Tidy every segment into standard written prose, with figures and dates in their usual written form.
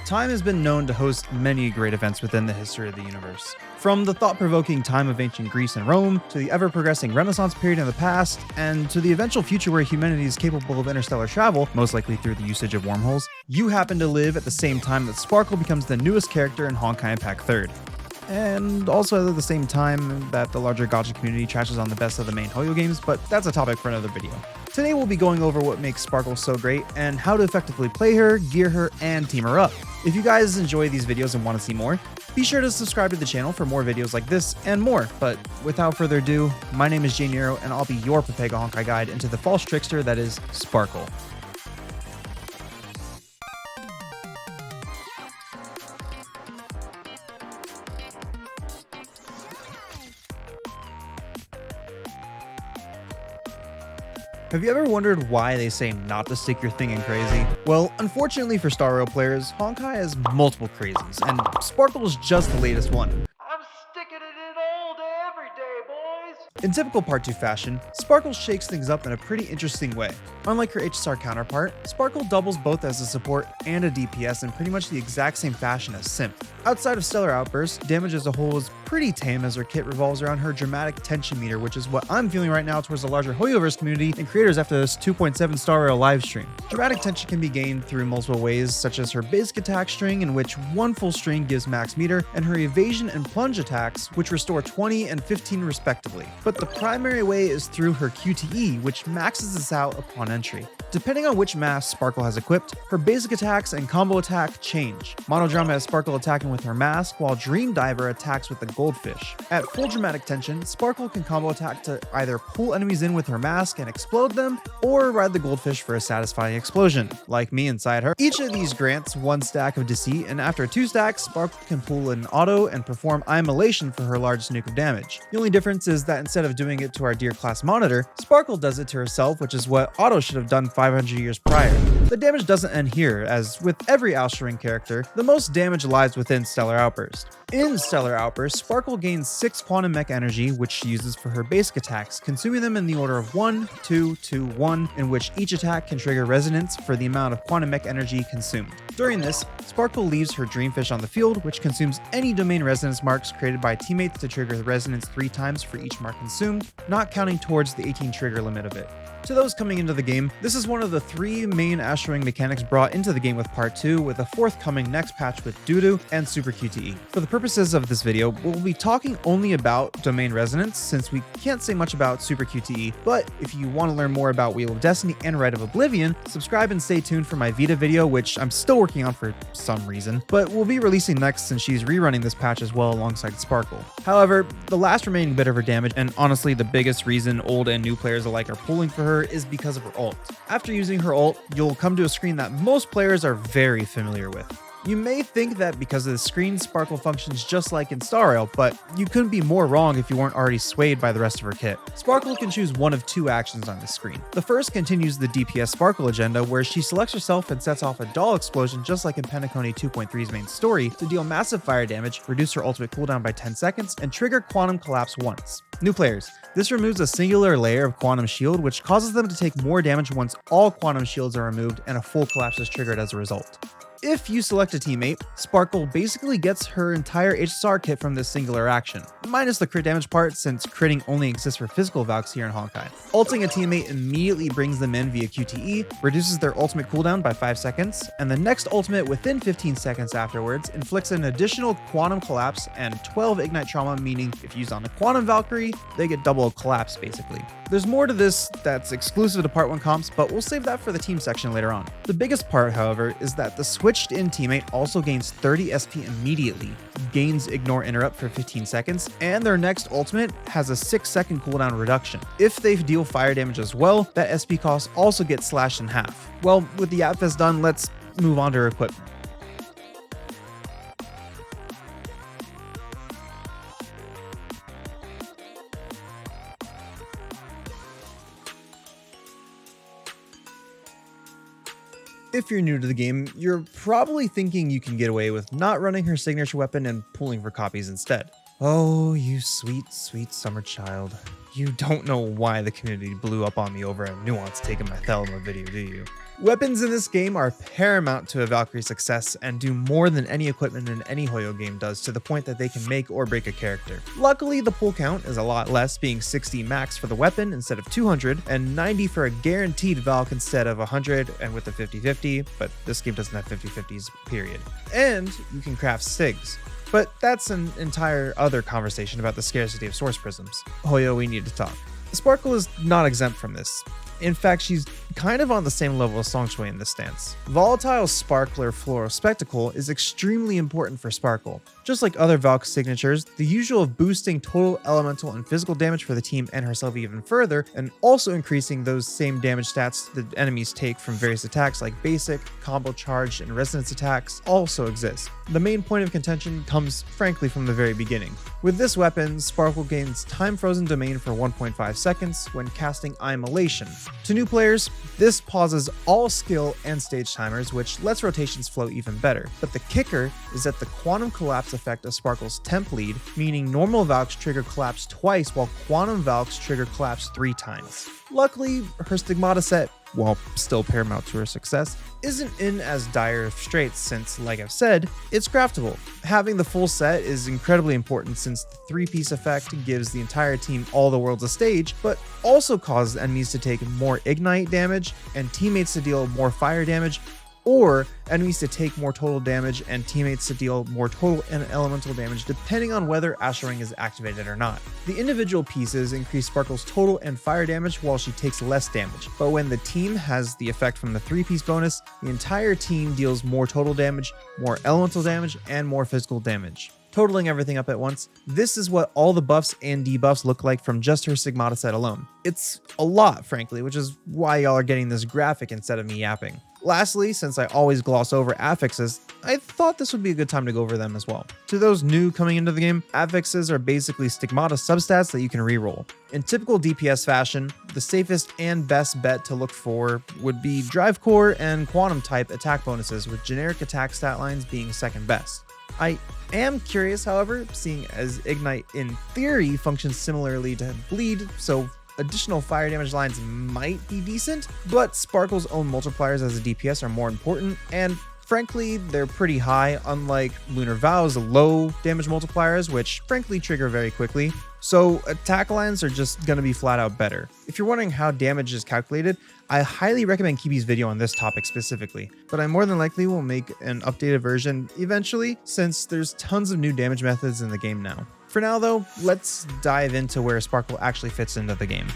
time has been known to host many great events within the history of the universe. From the thought-provoking time of ancient Greece and Rome, to the ever-progressing Renaissance period in the past, and to the eventual future where humanity is capable of interstellar travel, most likely through the usage of wormholes, you happen to live at the same time that Sparkle becomes the newest character in Honkai Impact 3rd. And also at the same time that the larger gacha community trashes on the best of the main Hoyo games, but that's a topic for another video. Today we'll be going over what makes Sparkle so great and how to effectively play her, gear her, and team her up. If you guys enjoy these videos and want to see more, be sure to subscribe to the channel for more videos like this and more. But without further ado, my name is Jayniro and I'll be your Pepega Honkai guide into the false trickster that is Sparkle. Have you ever wondered why they say not to stick your thing in crazy? Well, unfortunately for Star Rail players, Honkai has multiple crazies, and Sparkle is just the latest one. I'm sticking it in all day, every day, boys! In typical Part 2 fashion, Sparkle shakes things up in a pretty interesting way. Unlike her HSR counterpart, Sparkle doubles both as a support and a DPS in pretty much the exact same fashion as Simp. Outside of Stellar Outburst, damage as a whole is pretty tame as her kit revolves around her dramatic tension meter, which is what I'm feeling right now towards the larger Hoyoverse community and creators after this 2.7 Star Rail livestream. Dramatic tension can be gained through multiple ways, such as her basic attack string, in which one full string gives max meter, and her evasion and plunge attacks, which restore 20 and 15 respectively. But the primary way is through her QTE, which maxes this out upon entry. Depending on which mask Sparkle has equipped, her basic attacks and combo attack change. Monodrama has Sparkle attacking with her mask, while Dream Diver attacks with the Goldfish. At full dramatic tension, Sparkle can combo attack to either pull enemies in with her mask and explode them, or ride the Goldfish for a satisfying explosion, like me inside her. Each of these grants one stack of Deceit, and after 2 stacks, Sparkle can pull an auto and perform Immolation for her largest nuke of damage. The only difference is that instead of doing it to our dear class Monitor, Sparkle does it to herself, which is what Auto should have done 500 years prior. The damage doesn't end here, as with every Alstering character, the most damage lies within Stellar Outburst. In Stellar Outburst, Sparkle gains 6 quantum mech energy, which she uses for her basic attacks, consuming them in the order of 1, 2, 2, 1, in which each attack can trigger resonance for the amount of quantum mech energy consumed. During this, Sparkle leaves her Dreamfish on the field, which consumes any domain resonance marks created by teammates to trigger the resonance 3 times for each mark consumed, not counting towards the 18 trigger limit of it. To those coming into the game, this is one of the 3 main Ashwing mechanics brought into the game with Part 2, with a forthcoming next patch with Dudu and Super QTE. For the purposes of this video, we'll be talking only about Domain Resonance, since we can't say much about Super QTE, but if you want to learn more about Wheel of Destiny and Rite of Oblivion, subscribe and stay tuned for my Vita video, which I'm still working on for some reason, but we'll be releasing next since she's rerunning this patch as well alongside Sparkle. However, the last remaining bit of her damage, and honestly the biggest reason old and new players alike are pulling for her, is because of her ult. After using her ult, you'll come to a screen that most players are very familiar with. You may think that because of the screen, Sparkle functions just like in Star Rail, but you couldn't be more wrong if you weren't already swayed by the rest of her kit. Sparkle can choose one of 2 actions on the screen. The first continues the DPS Sparkle agenda, where she selects herself and sets off a doll explosion just like in Pentacone 2.3's main story to deal massive fire damage, reduce her ultimate cooldown by 10 seconds, and trigger Quantum Collapse once. New players, this removes a singular layer of Quantum Shield, which causes them to take more damage once all Quantum Shields are removed and a full collapse is triggered as a result. If you select a teammate, Sparkle basically gets her entire HSR kit from this singular action, minus the crit damage part since critting only exists for physical Valks here in Honkai. Ulting a teammate immediately brings them in via QTE, reduces their ultimate cooldown by 5 seconds, and the next ultimate within 15 seconds afterwards inflicts an additional Quantum Collapse and 12 Ignite Trauma, meaning if used on a Quantum Valkyrie, they get double collapse basically. There's more to this that's exclusive to Part 1 comps, but we'll save that for the team section later on. The biggest part, however, is that the switched in teammate also gains 30 SP immediately, gains Ignore Interrupt for 15 seconds, and their next ultimate has a 6-second cooldown reduction. If they deal fire damage as well, that SP cost also gets slashed in half. Well, with the Yapfest done, let's move on to her equipment. If you're new to the game, you're probably thinking you can get away with not running her signature weapon and pulling for copies instead. Oh, you sweet, sweet summer child. You don't know why the community blew up on me over a nuanced take of my Thelma video, do you? Weapons in this game are paramount to a Valkyrie's success and do more than any equipment in any Hoyo game does, to the point that they can make or break a character. Luckily, the pull count is a lot less, being 60 max for the weapon instead of 200, and 90 for a guaranteed Valk instead of 100 and with the 50-50, but this game doesn't have 50-50s, period. And you can craft SIGs. But that's an entire other conversation about the scarcity of source prisms. Hoyo, we need to talk. Sparkle is not exempt from this. In fact, she's kind of on the same level as Song Shui in this stance. Volatile Sparkler Floral Spectacle is extremely important for Sparkle. Just like other Valk signatures, the usual of boosting total elemental and physical damage for the team and herself even further, and also increasing those same damage stats the enemies take from various attacks like basic, combo charge, and resonance attacks also exists. The main point of contention comes frankly from the very beginning. With this weapon, Sparkle gains time frozen domain for 1.5 seconds when casting Immolation. To new players, this pauses all skill and stage timers, which lets rotations flow even better. But the kicker is that the quantum collapse effect of Sparkle's temp lead, meaning normal Valks trigger collapse twice while quantum Valks trigger collapse 3 times. Luckily, her stigmata set, while still paramount to her success, isn't in as dire of straits since, like I've said, it's craftable. Having the full set is incredibly important since the 3-piece effect gives the entire team all the worlds a stage, but also causes enemies to take more ignite damage and teammates to deal more fire damage, or enemies to take more total damage and teammates to deal more total and elemental damage depending on whether Astral Ring is activated or not. The individual pieces increase Sparkle's total and fire damage while she takes less damage, but when the team has the effect from the 3-piece bonus, the entire team deals more total damage, more elemental damage, and more physical damage. Totaling everything up at once, this is what all the buffs and debuffs look like from just her stigmata set alone. It's a lot, frankly, which is why y'all are getting this graphic instead of me yapping. Lastly, since I always gloss over affixes, I thought this would be a good time to go over them as well. To those new coming into the game, affixes are basically stigmata substats that you can reroll. In typical DPS fashion, the safest and best bet to look for would be Drive Core and Quantum type attack bonuses, with generic attack stat lines being second best. I am curious, however, seeing as Ignite in theory functions similarly to Bleed, so additional fire damage lines might be decent, but Sparkle's own multipliers as a DPS are more important, and frankly, they're pretty high, unlike Lunar Vow's low damage multipliers, which frankly trigger very quickly. So attack lines are just going to be flat out better. If you're wondering how damage is calculated, I highly recommend Kibi's video on this topic specifically, but I more than likely will make an updated version eventually, since there's tons of new damage methods in the game now. For now though, let's dive into where Sparkle actually fits into the game.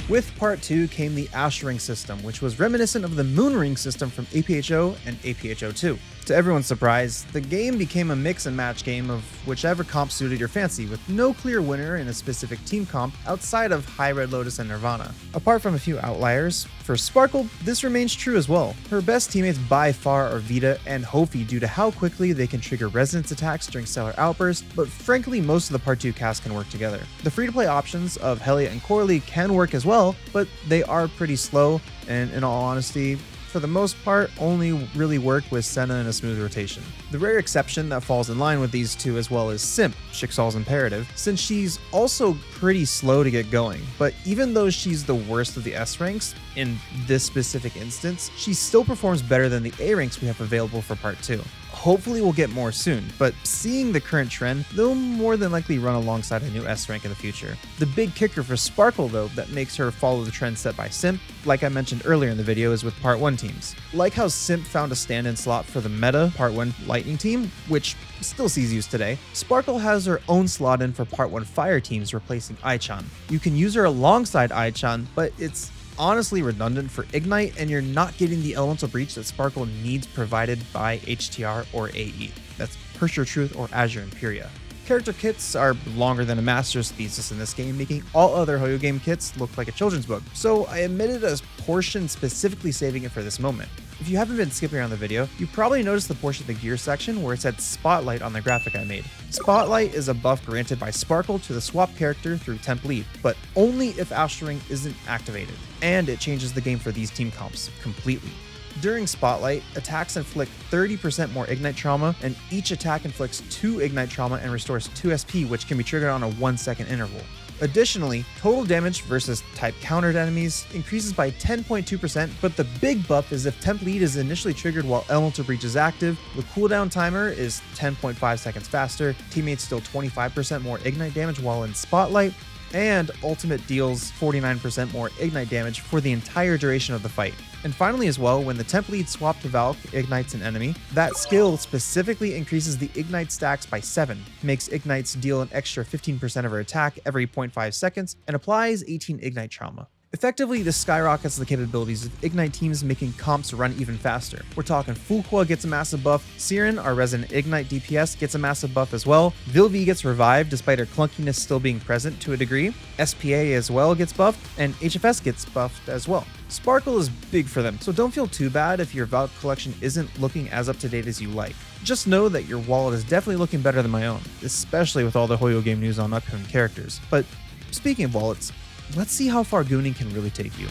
With Part 2 came the Astral Ring system, which was reminiscent of the Moon Ring system from APHO and APHO2. To everyone's surprise, the game became a mix and match game of whichever comp suited your fancy, with no clear winner in a specific team comp outside of High Red Lotus and Nirvana. Apart from a few outliers, for Sparkle, this remains true as well. Her best teammates by far are Vita and Hofi due to how quickly they can trigger resonance attacks during Stellar Outburst, but frankly most of the Part 2 cast can work together. The free-to-play options of Helia and Coralie can work as well, but they are pretty slow, and in all honesty, for the most part, only really work with Senna in a smooth rotation. The rare exception that falls in line with these two as well is Simp, Shixal's Imperative, since she's also pretty slow to get going, but even though she's the worst of the S ranks, in this specific instance, she still performs better than the A ranks we have available for Part 2. Hopefully we'll get more soon, but seeing the current trend, they'll more than likely run alongside a new S rank in the future. The big kicker for Sparkle though that makes her follow the trend set by Simp, like I mentioned earlier in the video, is with Part 1 teams. Like how Simp found a stand-in slot for the meta Part 1 Lightning team, which still sees use today, Sparkle has her own slot in for Part 1 Fire teams replacing Aichan. You can use her alongside Aichan, but it's honestly redundant for Ignite, and you're not getting the elemental breach that Sparkle needs provided by HTR or AE. That's Persure Truth or Azure Imperia. Character kits are longer than a master's thesis in this game, making all other Hoyo game kits look like a children's book, so I omitted a portion specifically saving it for this moment. If you haven't been skipping around the video, you probably noticed the portion of the gear section where it said Spotlight on the graphic I made. Spotlight is a buff granted by Sparkle to the swap character through Temp Lead, but only if Astral Ring isn't activated, and it changes the game for these team comps completely. During Spotlight, attacks inflict 30% more Ignite trauma, and each attack inflicts 2 Ignite trauma and restores 2 SP, which can be triggered on a 1-second interval. Additionally, total damage versus type countered enemies increases by 10.2%, but the big buff is if Temp Lead is initially triggered while Elemental Breach is active, the cooldown timer is 10.5 seconds faster, teammates deal 25% more Ignite damage while in Spotlight, and Ultimate deals 49% more Ignite damage for the entire duration of the fight. And finally as well, when the Temp Lead swap to Valk ignites an enemy, that skill specifically increases the Ignite stacks by 7, makes Ignites deal an extra 15% of her attack every 0.5 seconds, and applies 18 Ignite trauma. Effectively, this skyrockets the capabilities of Ignite teams, making comps run even faster. We're talking Fuqua gets a massive buff, Siren, our resident Ignite DPS, gets a massive buff as well, Vilvi gets revived despite her clunkiness still being present to a degree, SPA as well gets buffed, and HFS gets buffed as well. Sparkle is big for them, so don't feel too bad if your Valk collection isn't looking as up to date as you like. Just know that your wallet is definitely looking better than my own, especially with all the Hoyo game news on upcoming characters. But speaking of wallets, let's see how far gooning can really take you.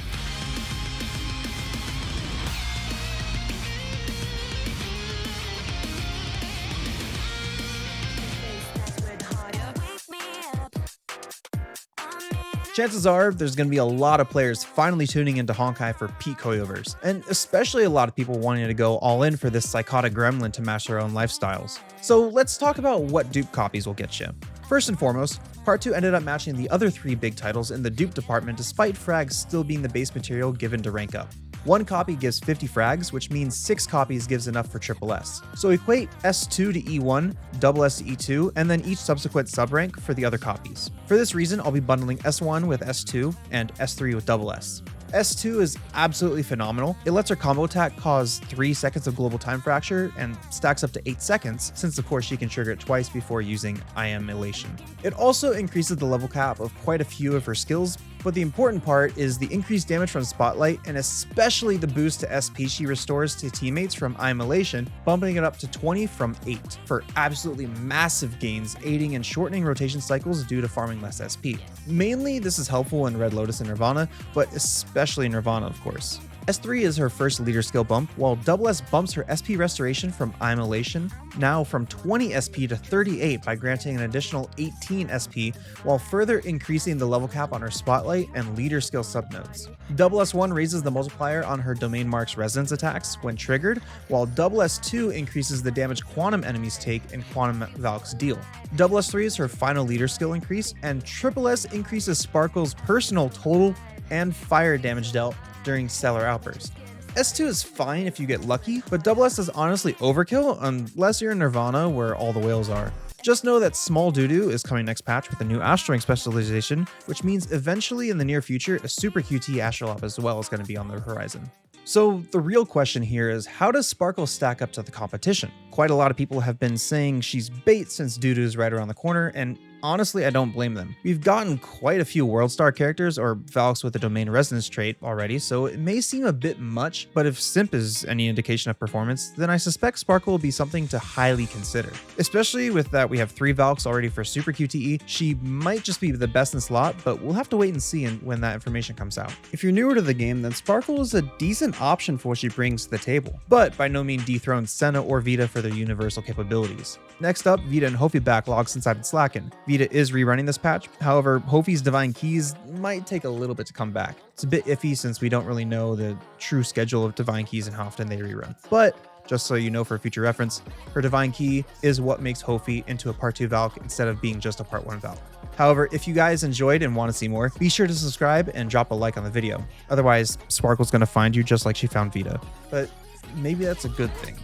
Chances are there's going to be a lot of players finally tuning into Honkai for peak Hoyoverse, and especially a lot of people wanting to go all in for this psychotic gremlin to match their own lifestyles. So let's talk about what dupe copies will get you. First and foremost, Part 2 ended up matching the other 3 big titles in the dupe department despite frags still being the base material given to rank up. 1 copy gives 50 frags, which means 6 copies gives enough for triple S. So equate S2 to E1, double S to E2, and then each subsequent subrank for the other copies. For this reason, I'll be bundling S1 with S2 and S3 with double S. S2 is absolutely phenomenal. It lets her combo attack cause 3 seconds of global time fracture and stacks up to 8 seconds, since of course she can trigger it twice before using I Am Elation. It also increases the level cap of quite a few of her skills, but the important part is the increased damage from Spotlight and especially the boost to SP she restores to teammates from I Am Elation, bumping it up to 20 from 8 for absolutely massive gains, aiding in shortening rotation cycles due to farming less SP. Mainly this is helpful in Red Lotus and Nirvana, but especially Nirvana of course. S3 is her first leader skill bump, while double S bumps her SP restoration from I'm Elation, now from 20 SP to 38 by granting an additional 18 SP, while further increasing the level cap on her Spotlight and leader skill subnodes. Double S1 raises the multiplier on her Domain Mark's resonance attacks when triggered, while double S2 increases the damage Quantum enemies take and Quantum Valks deal. Double S3 is her final leader skill increase, and triple S increases Sparkle's personal total and fire damage dealt during Stellar Outburst. S2 is fine if you get lucky, but double S is honestly overkill unless you're in Nirvana where all the whales are. Just know that Small Doodoo is coming next patch with a new Astral Ring specialization, which means eventually in the near future a Super QT Astrolab as well is going to be on the horizon. So the real question here is, how does Sparkle stack up to the competition? Quite a lot of people have been saying she's bait since Doodoo is right around the corner, and honestly, I don't blame them. We've gotten quite a few World Star characters or Valks with a Domain Resonance trait already, so it may seem a bit much, but if Simp is any indication of performance, then I suspect Sparkle will be something to highly consider. Especially with that we have 3 Valks already for Super QTE, she might just be the best in slot, but we'll have to wait and see when that information comes out. If you're newer to the game, then Sparkle is a decent option for what she brings to the table, but by no means dethrones Senna or Vita for their universal capabilities. Next up, Vita and Hofi backlog since I've been slacking. Vita is rerunning this patch, however, Hofi's Divine Keys might take a little bit to come back. It's a bit iffy since we don't really know the true schedule of Divine Keys and how often they rerun. But just so you know for future reference, her Divine Key is what makes Hofi into a Part 2 Valk instead of being just a Part 1 Valk. However, if you guys enjoyed and want to see more, be sure to subscribe and drop a like on the video. Otherwise, Sparkle's going to find you just like she found Vita. But maybe that's a good thing.